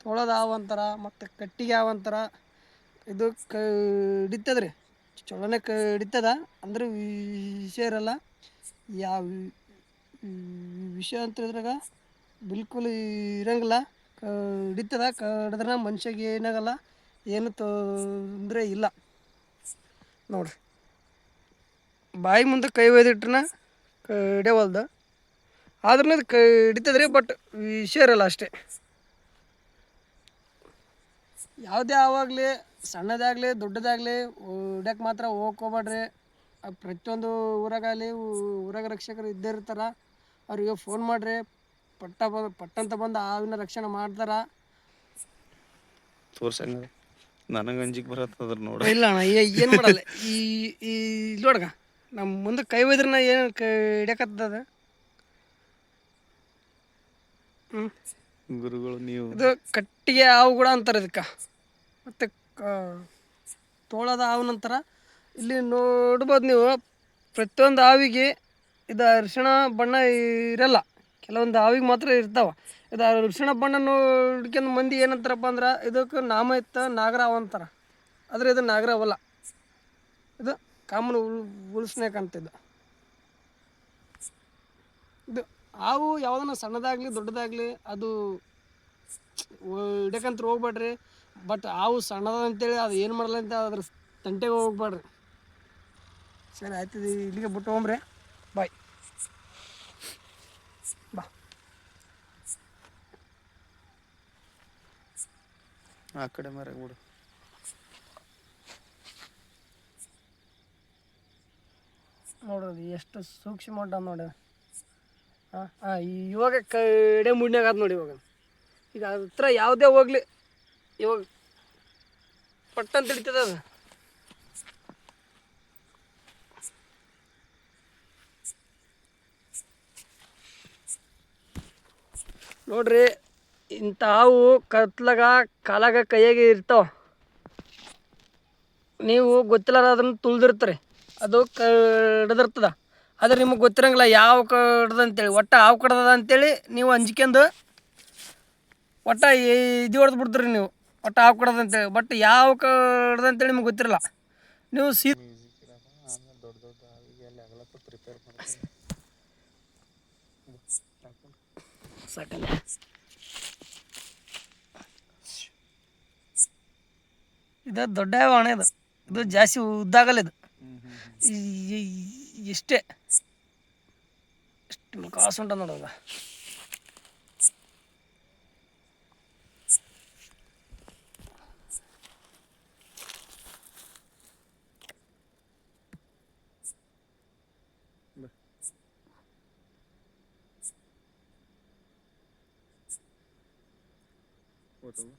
ತೊಳೆದ ಹಾವಂತರ ಮತ್ತು ಕಟ್ಟಿಗೆ ಹಾವಂತರ ಇದು ಹಿಡಿತದ ರೀ ಚೊಲೋನೆ ಹಿಡಿತದ ಅಂದ್ರೆ ವಿಷ ಇರಲ್ಲ ಯಾವ ವಿಷ ಅಂತ ಹೇಳಿದ್ರಾಗ ಬಿಲ್ಕುಲ್ ಇರಂಗಿಲ್ಲ ಹಿಡಿತದ ಕಡಿದ್ರೆ ಮನುಷ್ಯಗೆ ಏನಾಗಲ್ಲ ಏನು ತೊಂದರೆ ಇಲ್ಲ ನೋಡ್ರಿ ಬಾಯಿ ಮುಂದೆ ಕೈ ಒಯ್ದಿಟ್ರನ ಹಿಡಿಯವಲ್ದು ಆದ್ರೂ ಅದು ಹಿಡಿತದ ರೀ ಬಟ್ ವಿಷ ಇರಲ್ಲ ಅಷ್ಟೇ ಯಾವುದೇ ಆವಾಗಲಿ ಸಣ್ಣದಾಗಲಿ ದೊಡ್ಡದಾಗಲಿ ಹಿಡ್ಯಕ್ಕೆ ಮಾತ್ರ ಹೋಗ್ಕೋಬೇಡ್ರಿ ಪ್ರತಿಯೊಂದು ಊರಾಗಲಿ ಊರಾಗ ರಕ್ಷಕರು ಇದ್ದೇ ಇರ್ತಾರೆ ಅವ್ರಿಗೆ ಫೋನ್ ಮಾಡಿರಿ ಪಟ್ಟಂತ ಬಂದು ಹಾವಿನ ರಕ್ಷಣೆ ಮಾಡ್ತಾರೆ ತೋರ್ಸಂಗ ನನಗೆ ಅಂಜಿಕೆ ಬರತ್ತದ್ರ ನೋಡಿ ಇಲ್ಲ ಅಣ್ಣ ಏನು ಮಾಡಲ್ಲ ಈ ಈ ನೋಡ್ಗ ನಮ್ಮ ಮುಂದೆ ಕೈ ಒಯ್ದ್ರನ ಏನು ಹಿಡ್ಯಕತ್ತದ ಗುರುಗಳು ನೀವು ಇದು ಕಟ್ಟಿಗೆ ಹಾವು ಕೂಡ ಅಂತಾರೆ ಇದಕ್ಕೆ ಮತ್ತು ತೋಳದ ಹಾವು ನಂತರ ಇಲ್ಲಿ ನೋಡ್ಬೋದು ನೀವು ಪ್ರತಿಯೊಂದು ಹಾವಿಗೆ ಇದು ಅರಿಶಿಣ ಬಣ್ಣ ಇರಲ್ಲ ಕೆಲವೊಂದು ಹಾವಿಗೆ ಮಾತ್ರ ಇರ್ತಾವೆ ಇದು ಅರಿಶಿಣ ಬಣ್ಣ ನೋಡ್ಕೊಂಡು ಮಂದಿ ಏನಂತಾರಪ್ಪ ಅಂದ್ರೆ ಇದಕ್ಕೆ ನಾಮ ಇತ್ತ ನಾಗರಾವ್ ಅಂತಾರೆ ಆದರೆ ಇದು ನಾಗರಾವಲ್ಲ ಇದು ಕಾಮನ್ ಉಳ್ಸ್ನೇಕ್ ಅಂತಿದ್ದು ಇದು ಹಾವು ಯಾವುದನ್ನ ಸಣ್ಣದಾಗಲಿ ದೊಡ್ಡದಾಗಲಿ ಅದು ಹಿಡ್ಯಕ್ಕಂತ ಹೋಗ್ಬೇಡ್ರಿ ಬಟ್ ಹಾವು ಸಣ್ಣದ ಅಂತೇಳಿ ಅದು ಏನು ಮಾಡಲ್ಲ ಅಂತ ಅದ್ರ ತಂಟೆಗೆ ಹೋಗ್ಬೇಡ್ರಿ ಸರಿ ಆಯ್ತದೆ ಇಲ್ಲಿಗೆ ಬಿಟ್ಟು ಹೋಗ್ರಿ ಬಾಯ್ ಬಾ ಆ ಕಡೆ ಮರ ಬಿಡು ನೋಡ್ರಿ ಎಷ್ಟು ಸೂಕ್ಷ್ಮ ಉಂಟ ನೋಡಿ ಹಾಂ ಹಾಂ ಇವಾಗ ಕಡೆ ಮುಡ್ನ್ಯಾಗ ಆದ ನೋಡಿ ಇವಾಗ ಈಗ ಅದ್ರ ಹತ್ರ ಯಾವುದೇ ಹೋಗ್ಲಿ ಇವಾಗ ಪಟ್ಟಂತ ಹಿಡಿತದ ಅದು ನೋಡ್ರಿ ಇಂಥ ಹಾವು ಕತ್ಲಾಗ ಕಾಲಾಗ ಕೈಯಾಗ ಇರ್ತಾವ ನೀವು ಗೊತ್ತಿಲ್ಲಾರ ಅದನ್ನು ತುಳ್ದಿರ್ತಾರೆ ಅದು ಕಡ್ದಿರ್ತದ ಆದರೆ ನಿಮಗೆ ಗೊತ್ತಿರಂಗಿಲ್ಲ ಯಾವ ಕಡ್ದ ಅಂತೇಳಿ ಒಟ್ಟು ಹಾವು ಕಡ್ದದ ಅಂತೇಳಿ ನೀವು ಅಂಜ್ಕೊಂಡು ಒಟ್ಟು ಇದು ಹೊಡೆದು ಬಿಡ್ತೀರಿ ನೀವು ಒಟ್ಟು ಹಾವು ಕಡ್ದ ಅಂತೇಳಿ ಬಟ್ ಯಾವ ಕಡ್ದ ಅಂತೇಳಿ ನಿಮ್ಗೆ ಗೊತ್ತಿರಲ್ಲ ನೀವು ದೊಡ್ಡ ದೊಡ್ಡ ಹಾವಿಗೆ ಅಲ್ಲಿ ಅಗಲತ್ತ ಪ್ರಿಪೇರ್ ಮಾಡ್ತೀನಿ ಸಾಕಲ್ಲ ಇದು ದೊಡ್ಡ ಹಾವಣ ಇದು ಜಾಸ್ತಿ ಉದ್ದಾಗಲ್ಲ ಇದು ಇಷ್ಟೇ ಇಷ್ಟು ಕಾಸು ಉಂಟ ನೋಡೋದ ಹೋತಲ್ಲ